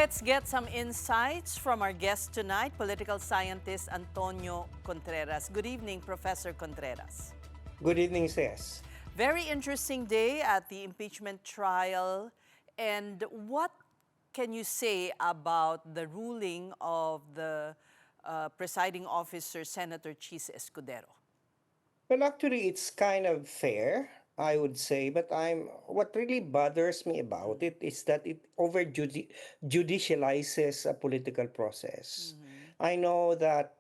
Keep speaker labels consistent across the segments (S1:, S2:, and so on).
S1: Let's get some insights from our guest tonight, political scientist Antonio Contreras. Good evening, Professor Contreras.
S2: Good evening, Sis.
S1: Very interesting day at the impeachment trial. And what can you say about the ruling of the presiding officer, Senator Chis Escudero?
S2: Well, actually, it's kind of fair, I would say, but what really bothers me about it is that it judicializes a political process.
S1: Mhm.
S2: I know that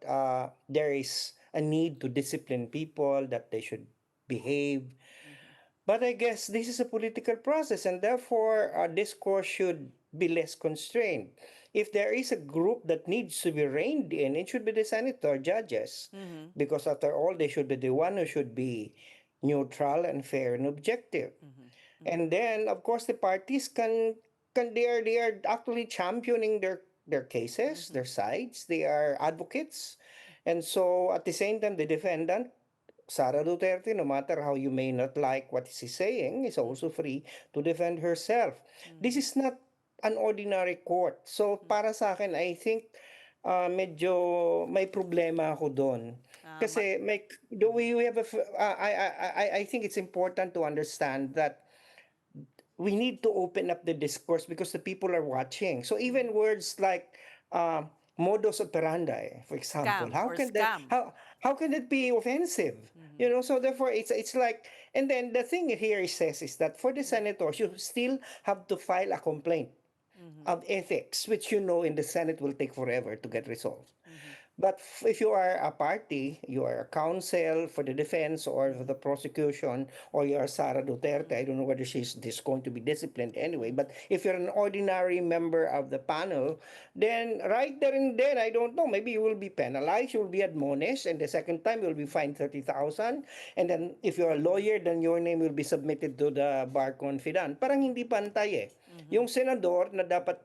S2: there is a need to discipline people, that they should behave,
S1: Mhm.
S2: but I guess this is a political process, and therefore discourse should be less constrained. If there is a group that needs to be reined in, it should be the senator judges,
S1: Mhm.
S2: because after all, they should be the one who should be neutral and fair and objective.
S1: Mhm. Mhm.
S2: And then, of course, the parties can they are actually championing their cases,
S1: Mhm.
S2: their sides. They are advocates, and so at the same time, the defendant Sara Duterte, no matter how you may not like what she's saying, is also
S1: Mhm.
S2: free to defend herself. This
S1: Mhm.
S2: is not an ordinary court. So
S1: Mhm.
S2: para sa akin, I think medyo may problema ako doon.
S1: Ah, ma-
S2: Kasi the
S1: Mhm.
S2: way we have I think it's important to understand that we need to open up the discourse because the people are watching. So
S1: Mhm.
S2: even words like uh, modus operandi, for example,
S1: Scam or scam.
S2: how can it be offensive?
S1: Mhm.
S2: You know, so therefore it's like, and then the thing here it says is that for the senators, you still have to file a complaint
S1: Mhm.
S2: of ethics, which you know in the Senate will take forever to get resolved.
S1: Mhm.
S2: But if you are a party, you are a counsel for the defense or for
S1: Mhm.
S2: the prosecution, or you are Sara Duterte, I
S1: Mhm.
S2: don't know whether she's this going to be disciplined anyway. But
S1: Mhm.
S2: if you're an ordinary member of the panel, then right there and then, I don't know, maybe you will be penalized, you will be admonished, and the second time you will be fined 30,000. And then if you're a
S1: Mhm.
S2: lawyer, then your name will be submitted to the bar confidant. Parang hindi pantay eh. Yung
S1: Mhm.
S2: senador na dapat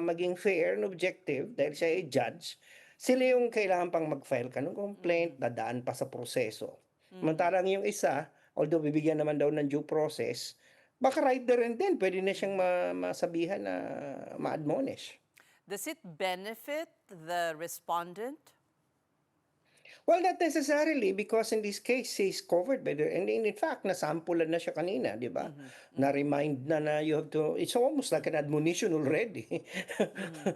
S2: maging fair and objective dahil siya ay judge, sila yung kailangan pang mag-file ka ng complaint,
S1: Mhm.
S2: dadaan pa sa proseso.
S1: Mhm.
S2: Samantalang yung isa, although bibigyan naman daw ng due process, baka right there and then, pwede na siyang
S1: Mhm.
S2: masabihan na
S1: Mhm.
S2: ma-admonish.
S1: Does it benefit the respondent?
S2: Well, not necessarily because in this case, he's covered by the, and in fact, nasampulan na siya kanina, di ba?
S1: Mhm. Mhm.
S2: Na-remind na you have to, it's almost like an admonition already.
S1: Mhm.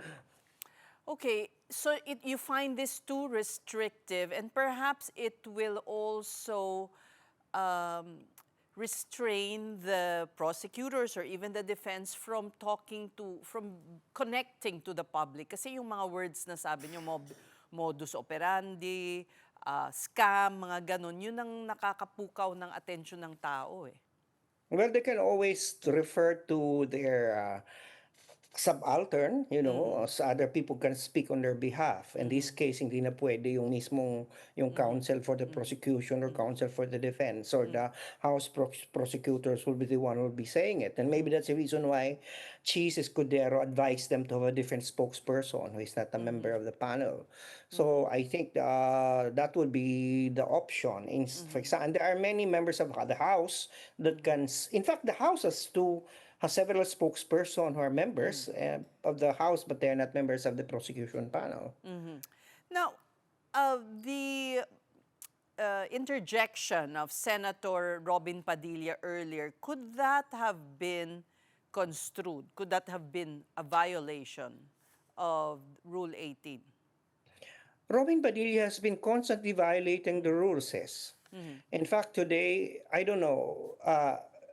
S1: Okay, so you find this too restrictive, and perhaps it will also um, restrain the prosecutors or even the defense from from connecting to the public. Kasi yung mga words na sabi nyo, modus operandi, scam, mga ganun, yun ang nakakapukaw ng atensyon ng tao eh.
S2: Well, they can always refer to their subaltern,
S1: Mhm.
S2: so other people can speak on their behalf. In this
S1: Mhm.
S2: case, hindi na pwede yung mismong yung
S1: Mhm.
S2: counsel for the
S1: Mhm.
S2: prosecution or
S1: Mhm.
S2: counsel for the defense or
S1: Mhm.
S2: the prosecutors will be the one who will be saying it. And maybe
S1: Mhm.
S2: that's the reason why Cheese Escudero advised them to have a different spokesperson who is not a member
S1: Mhm.
S2: of the panel. So
S1: Mhm.
S2: I think that would be the option. For
S1: Mhm.
S2: example, and there are many members of the House that
S1: Mhm.
S2: can, in fact, the House has several spokesperson who are members
S1: Mhm.
S2: of the House, but they're not members of the prosecution panel.
S1: Mhm. Now, the interjection of Senator Robin Padilla earlier, could that have been construed? Could that have been a violation of Rule 18?
S2: Robin Padilla has been constantly violating the rules.
S1: Mhm.
S2: In fact, today, I don't know,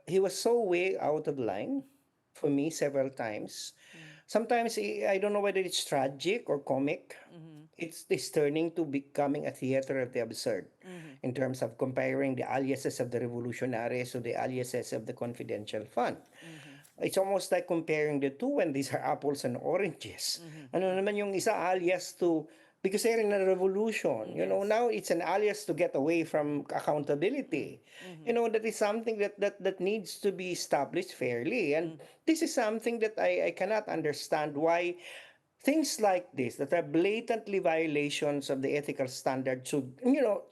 S2: he was so way out of line for me several times.
S1: Mhm.
S2: Sometimes I don't know whether it's tragic or comic.
S1: Mhm.
S2: It's turning to becoming a theater of the absurd
S1: Mhm.
S2: in terms of comparing the aliases of the revolutionaries to the aliases of the confidential fund.
S1: Mhm.
S2: It's almost like comparing the two when these are apples and oranges.
S1: Mhm.
S2: Ano naman yung isa alias to, because they're in a revolution,
S1: Yes.
S2: now it's an alias to get away from
S1: Mhm.
S2: accountability.
S1: Mhm.
S2: That is something that needs to be established fairly. And
S1: Mhm.
S2: this is something that I cannot understand why things like this that are blatantly violations of the ethical standard should,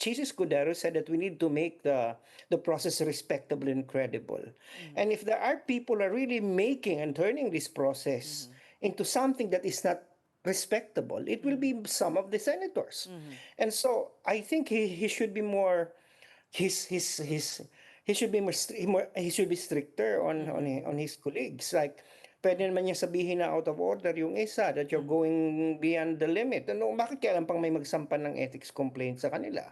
S2: Chis Escudero said that we need to make the process respectable and credible.
S1: Mhm.
S2: And if there are people are really making and turning this process
S1: Mhm.
S2: into something that is not respectable, it will be some of the senators. And so I think he should be more his he should be he should be stricter on his colleagues. Like pwede naman niya sabihin na out of order yung isa, that you're going beyond the limit. Ano, bakit kailan pang may magsampan ng ethics complaint sa kanila?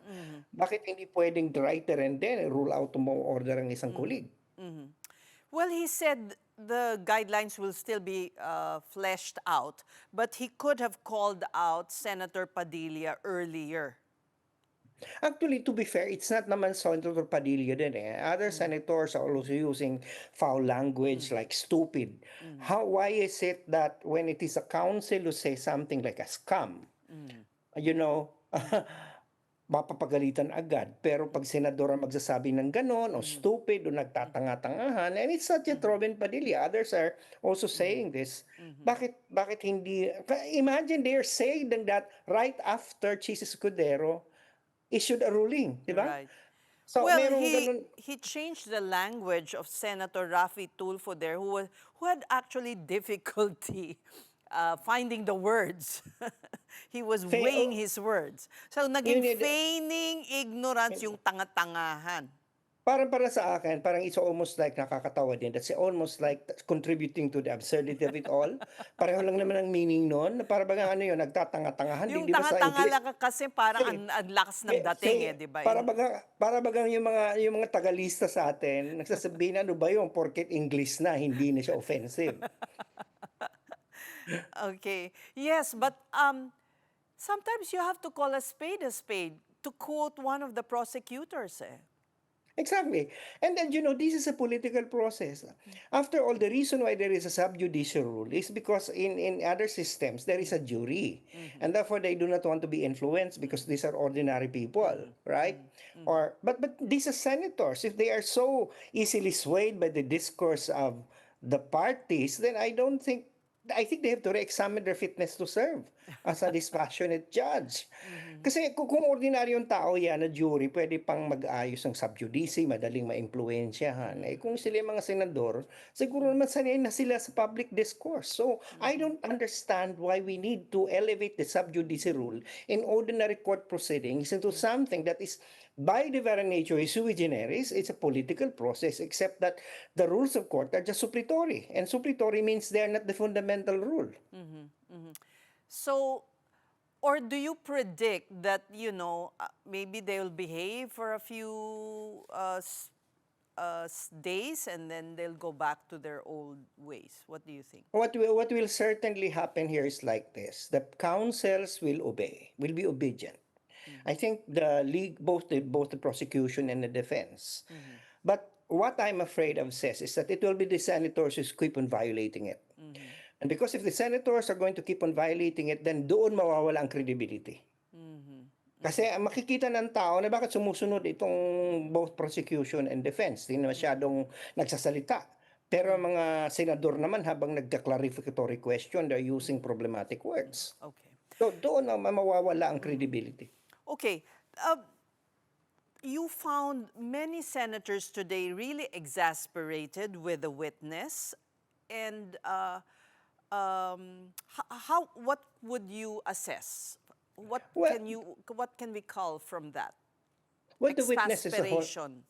S2: Bakit hindi pwedeng right there and then rule out mo order ang isang colleague?
S1: Well, he said the guidelines will still be fleshed out, but he could have called out Senator Padilla earlier.
S2: Actually, to be fair, it's not naman Senator Padilla din eh. Other senators are also using foul language like stupid. Why is it that when it is a council who say something like a scam, you know, mapapagalitan agad. Pero pag senador ang magsasabi ng ganon, o stupid, o nagtatanga-tangahan, and it's not just Robin Padilla, others are also saying this. Bakit hindi, imagine they're saying that right after Chis Escudero issued a ruling, di ba?
S1: Right.
S2: So,
S1: Well,
S2: merong ganun.
S1: he changed the language of Senator Rafi Tulfo there, who had actually difficulty finding the words. He was weighing his words. So naging
S2: Yun yun.
S1: feigning ignorance yung tanga-tangahan.
S2: Parang para sa akin, parang it's almost like nakakatawa din. That's almost like contributing to the absurdity of it all. Pareho lang naman ang meaning nun. Para bagang ano yun, nagtatanga-tangahan.
S1: Yung
S2: Di ba sa
S1: tanga-tanga
S2: English?
S1: lang kasi parang ang lakas ng dating di ba?
S2: Para bagang yung mga tagalista sa atin, nagsasabihin ano ba yung porket English na, hindi na siya offensive.
S1: Okay. Yes, but sometimes you have to call a spade, to quote one of the prosecutors.
S2: Exactly. And then, this is a political process. After all, the reason why there is a sub judice rule is because in other systems, there is a jury. And therefore, they do not want to be influenced because these are ordinary people, right? But these are senators. If they are so easily swayed by the discourse of the parties, then I think they have to re-examine their fitness to serve as a dispassionate judge. Kasi kung ordinaryong tao yan na jury, pwede pang mag-ayos ng sub judice, madaling ma-impluensyahan. Eh kung sila yung mga senador, siguro naman sanay na sila sa public discourse. So, I don't understand why we need to elevate the sub judice rule in ordinary court proceedings into something that is by the very nature is sui generis. It's a political process, except that the rules of court are just suppletory. And suppletory means they're not the fundamental rule.
S1: So, or do you predict that, maybe they'll behave for a few days and then they'll go back to their old ways? What do you think?
S2: What will certainly happen here is like this: the councils will be obedient. I think the league, both the prosecution and the defense. But what I'm afraid of says is that it will be the senators who keep on violating it. And because if the senators are going to keep on violating it, then doon mawawala ang credibility. Kasi makikita ng tao na bakit sumusunod itong both prosecution and defense. Hindi na masyadong nagsasalita. Pero ang mga senador naman habang nagka-clarificatory question, they're using problematic words.
S1: Okay.
S2: So doon mawawala ang credibility.
S1: Okay. You found many senators today really exasperated with the witness. And what would you assess? What can we call from that?
S2: Well, the witness
S1: Exasperation.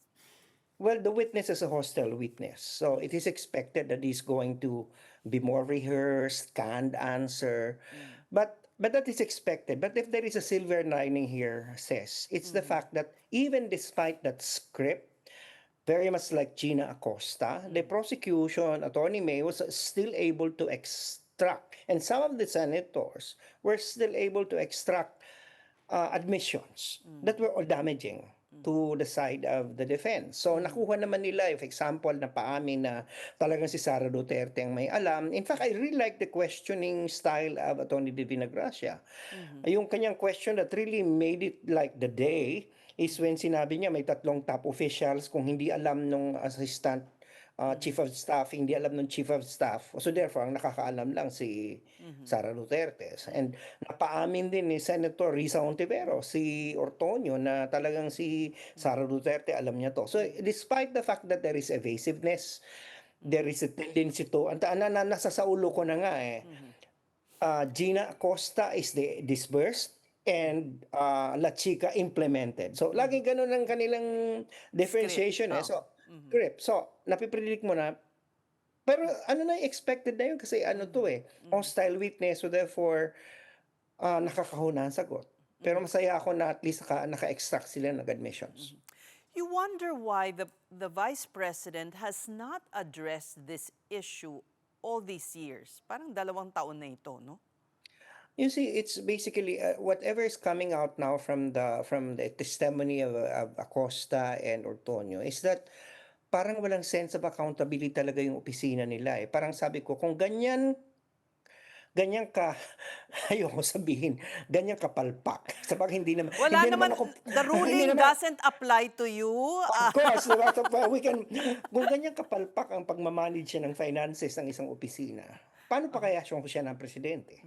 S2: the witness is a hostile witness. So it is expected that he's going to be more rehearsed, canned answer. But that is expected. But if there is a silver lining here, says, it's the fact that even despite that script, very much like Gina Acosta, the prosecution, Attorney May, was still able to extract, and some of the senators were still able to extract admissions that were all damaging to the side of the defense. So nakuha naman nila, if example, na paamin na talagang si Sara Duterte ang may alam. In fact, I really like the questioning style of Attorney Divina Gracia. Yung kanyang question that really made it like the day is when sinabi niya may 3 top officials, kung hindi alam nung assistant chief of staff, hindi alam ng chief of staff. So therefore, ang nakakaalam lang si Sara Duterte. And napaamin din ni Senator Risa Ontiveros, si Ortonio, na talagang si Sara Duterte alam niya to. So despite the fact that there is evasiveness, there is a tendency to, nasa sa ulo ko na nga eh, Gina Acosta is disbursed and La Chica implemented. So, laging ganun ang kanilang differentiation eh. So, script. So, napipredict mo na, pero ano na expected na yun kasi ano to eh, hostile witness. So, therefore, nakakahuna ang sagot. Pero masaya ako na at least naka-extract sila ng admissions.
S1: You wonder why the vice president has not addressed this issue all these years. Parang 2 taon na ito, no?
S2: You see, it's basically whatever is coming out now from the testimony of Acosta and Ortonio is that parang walang sense of accountability talaga yung opisina nila eh. Parang sabi ko, kung ganyan ka, ayoko sabihin, ganyan kapalpak. Sabag
S1: Wala
S2: hindi naman
S1: naman,
S2: ako,
S1: the
S2: hindi
S1: ruling
S2: naman,
S1: doesn't apply to you.
S2: of course, diba? So, kung ganyan kapalpak ang pagmamanage siya ng finances ng isang opisina, paano pa kaya siya ng presidente?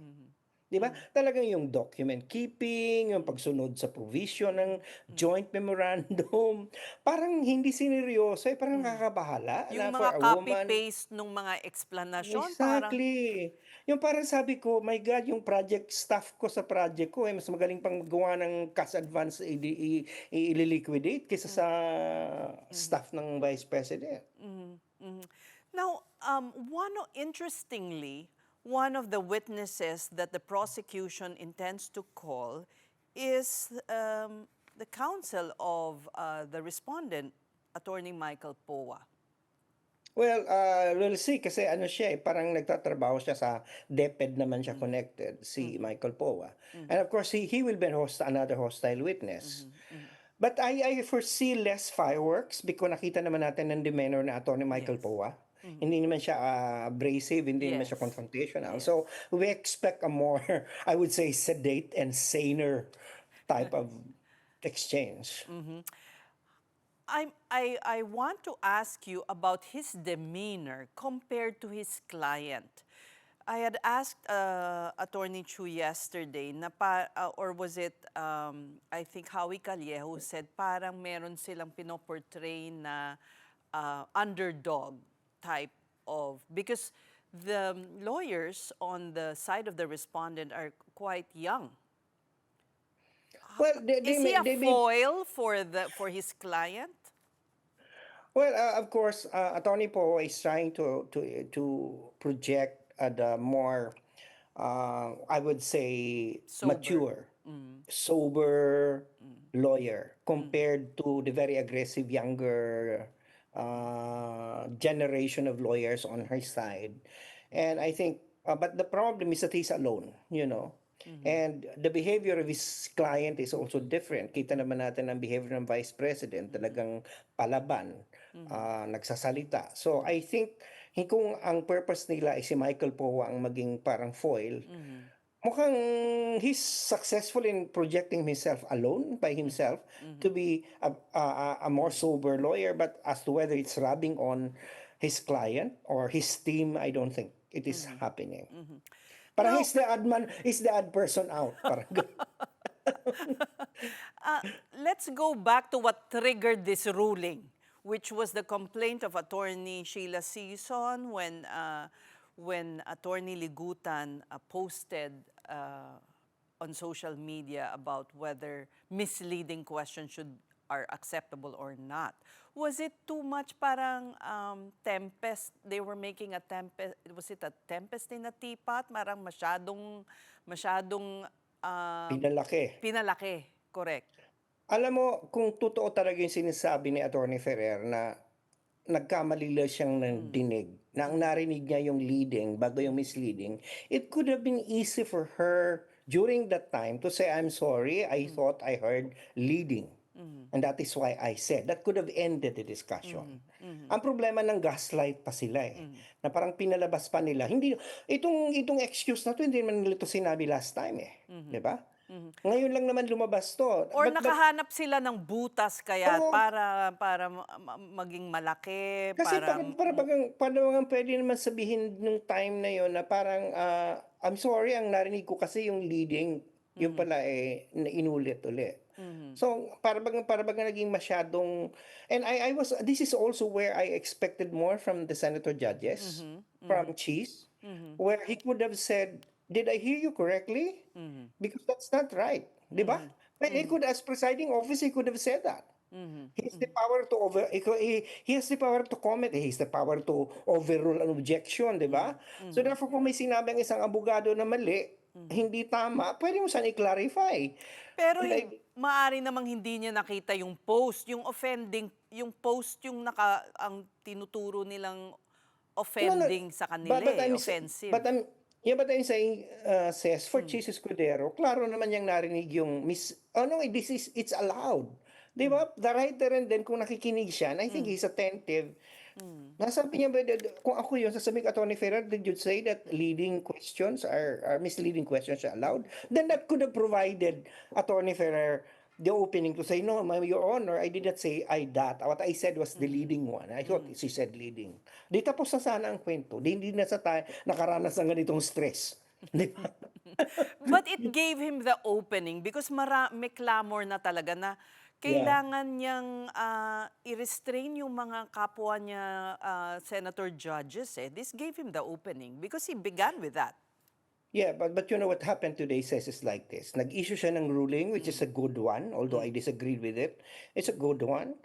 S2: Di ba? Talagang yung document keeping, yung pagsunod sa provision ng joint memorandum, parang hindi sineryoso, parang nakakabahala
S1: Yung
S2: na for
S1: mga
S2: a woman.
S1: copy-paste nung mga explanation, parang,
S2: Exactly. Yung parang sabi ko, my God, yung project staff ko sa project ko, mas magaling pang gawa ng cash advance i-liquidate kaysa sa staff ng Vice President.
S1: now, interestingly, one of the witnesses that the prosecution intends to call is the counsel of the respondent, Attorney Michael Poa.
S2: Well, we'll see kasi ano siya parang nagtatrabaho siya sa DepEd naman siya connected, si Michael Poa. And of course, he will be another hostile witness. But I foresee less fireworks because nakita naman natin ng demeanor na Attorney Michael
S1: Yes.
S2: Poa. Hindi naman siya abrasive, hindi naman siya
S1: Yes.
S2: confrontational.
S1: Yes.
S2: So we expect a more, I would say, sedate and saner type of exchange.
S1: I want to ask you about his demeanor compared to his client. I had asked Attorney Chu yesterday, or was it, I think Howie Callejo said parang meron silang pinoportray na underdog type of, because the lawyers on the side of the respondent are quite young.
S2: Well,
S1: Is he a foil for his client?
S2: Well, of course, Attorney Poe is trying to project the more, I would say,
S1: Sober.
S2: mature, sober lawyer compared to the very aggressive younger generation of lawyers on her side. And I think, but the problem is that he's alone, you know. And the behavior of his client is also different. Kita naman natin ang behavior ng Vice President, talagang palaban, nagsasalita. So I think kung ang purpose nila ay si Michael Poe ang maging parang foil, mukhang he's successful in projecting himself alone by himself to be a more sober lawyer, but as to whether it's rubbing on his client or his team, I don't think it is happening. Parang
S1: Now-
S2: he's the odd person out. Parang
S1: Let's go back to what triggered this ruling, which was the complaint of Attorney Sheila Season when Attorney Ligutan posted on social media about whether misleading questions are acceptable or not. Was it too much parang tempest? They were making a tempest. Was it a tempest in a teapot? Parang masyadong pinalaki. Correct.
S2: Alam mo, kung totoo talaga yung sinasabi ni Attorney Ferrer na nagkamali lang siyang ng dinig, na ang narinig niya yung leading bago yung misleading, it could have been easy for her during that time to say, I'm sorry, I thought I heard leading. And that is why I said, that could have ended the discussion. Ang problema ng gaslight pa sila na parang pinalabas pa nila. Hindi, itong excuse na to, hindi naman nila to sinabi last time Di ba? Ngayon lang naman lumabas to.
S1: Or
S2: But-
S1: nakahanap sila ng butas kaya
S2: Oo.
S1: para maging malaki,
S2: Kasi
S1: para
S2: parang pwede naman sabihin nung time na yon na parang, I'm sorry, ang narinig ko kasi yung leading Yung pala inulit ulit. So para bang naging masyadong, and I was, this is also where I expected more from the senator judges, from Cheese, where he could have said, "Did I hear you correctly? Because that's not right." Di ba? But he could, as presiding officer, he could have said that. He has the power to he has the power to comment, he has the power to overrule an objection, di ba? So therefore, kung may sinabi ang isang abogado na mali, hindi tama, pwede mo saan i-clarify.
S1: Pero
S2: And
S1: maari namang hindi niya nakita yung post, yung offending, yung post yung ang tinuturo nilang
S2: no, no,
S1: offending sa kanila offensive.
S2: but I'm saying, says, for Chis Escudero, klaro naman niyang narinig yung oh no, it's allowed. Di ba? The writer, and then kung nakikinig siya, and I think he's attentive, nasabi niya ba, kung ako yun, sasabihin ko, Atty. Ferrer, did you say that leading questions are misleading questions are allowed? Then that could have provided Atty. Ferrer the opening to say, no, Your Honor, I did not say that. What I said was the leading one. I thought she said leading. Di tapos na sana ang kwento. Di hindi na sa tayo nakaranas ng ganitong stress. Di ba?
S1: But it gave him the opening because may clamor na talaga na kailangan niyang i-restrain yung mga kapwa niya senator judges. This gave him the opening because he began with that.
S2: Yeah, but you know what happened today says is like this. Nag-issue siya ng ruling, which is a good one, although I disagreed with it. It's a good one.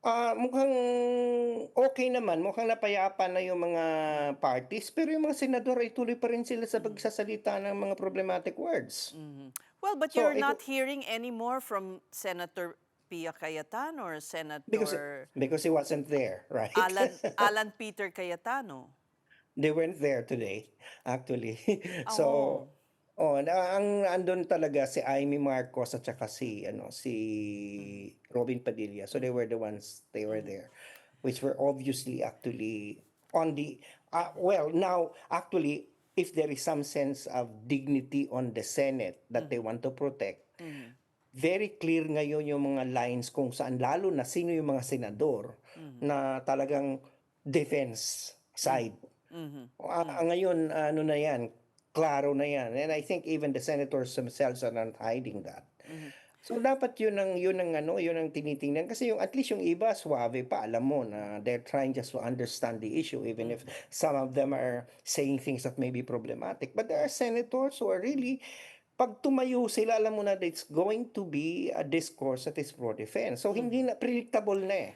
S2: Mukhang okay naman, mukhang napayapa na yung mga parties, pero yung mga senador ay tuloy pa rin sila sa pagsasalita ng mga problematic words.
S1: Well, but
S2: So,
S1: you're not hearing any more from Senator Pia Cayetano or Senator
S2: because he wasn't there, right?
S1: Alan Peter Cayetano.
S2: They weren't there today, actually.
S1: Oh.
S2: So, ang andun talaga si Amy Marcos at saka si Robin Padilla. So they were the ones, they were there, which were obviously actually on the, well, now, actually, if there is some sense of dignity on the Senate that they want to protect, very clear ngayon yung mga lines kung saan, lalo na sino yung mga senador na talagang defense side. Ngayon, ano na yan, klaro na yan. And I think even the senators themselves are not hiding that. So dapat yun ang tinitingnan kasi at least yung iba suave pa, alam mo na they're trying just to understand the issue, even if some of them are saying things that may be problematic. But there are senators who are really, pag tumayo sila, alam mo na it's going to be a discourse that is pro-defense. So hindi na, predictable na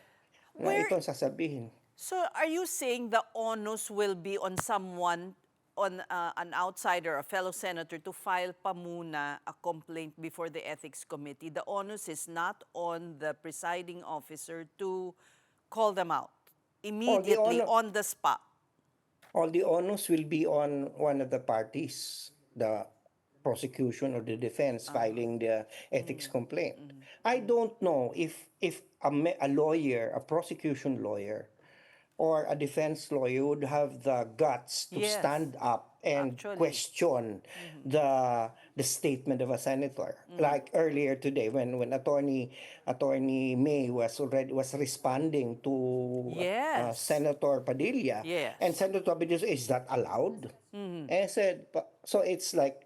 S2: na ito sasabihin.
S1: So are you saying the onus will be on someone, on an outsider, a fellow senator, to file pa muna a complaint before the Ethics Committee? The onus is not on the presiding officer to call them out immediately on the spot.
S2: All the onus will be on one of the parties, the prosecution or the defense filing the ethics complaint. I don't know if a lawyer, a prosecution lawyer, or a defense lawyer would have the guts to stand up and question the statement of a senator. Like earlier today when Attorney May was responding to Senator Padilla. And Senator Padilla said, is that allowed? And I said, so it's like,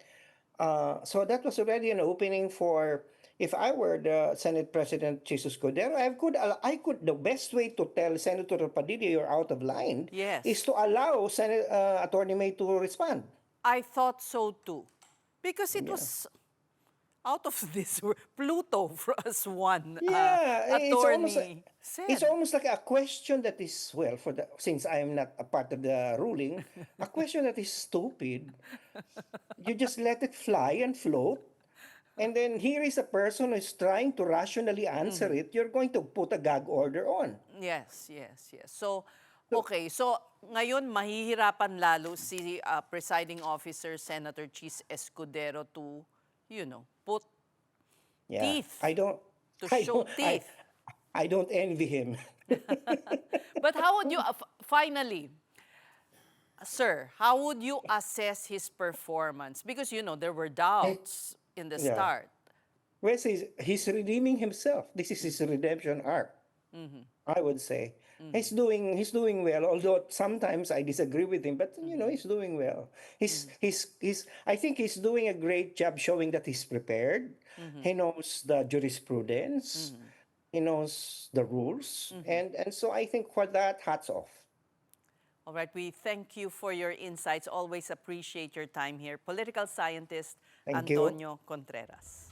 S2: so that was already an opening for, if I were the Senate President Chis Escudero, I could, the best way to tell Senator Padilla you're out of line is to allow Attorney May to respond.
S1: I thought so too. Because it was out of this world. Pluto as one attorney said.
S2: It's almost like a question that is, well, since I am not a part of the ruling, a question that is stupid. You just let it fly and float. And then here is a person who is trying to rationally answer it. You're going to put a gag order on.
S1: Yes. So, okay. So, ngayon, mahihirapan lalo si presiding officer, Senator Chis Escudero to, put teeth. Show teeth.
S2: I don't envy him.
S1: But how would you, finally, sir, how would you assess his performance? Because, there were doubts in the start.
S2: Well, he's redeeming himself. This is his redemption arc. I would say. He's doing well, although sometimes I disagree with him, but he's doing well. He's I think he's doing a great job showing that he's prepared. He knows the jurisprudence, he knows the rules, and so I think for that, hats off.
S1: All right, we thank you for your insights. Always appreciate your time here. Political scientist
S2: Thank you.
S1: Antonio Contreras.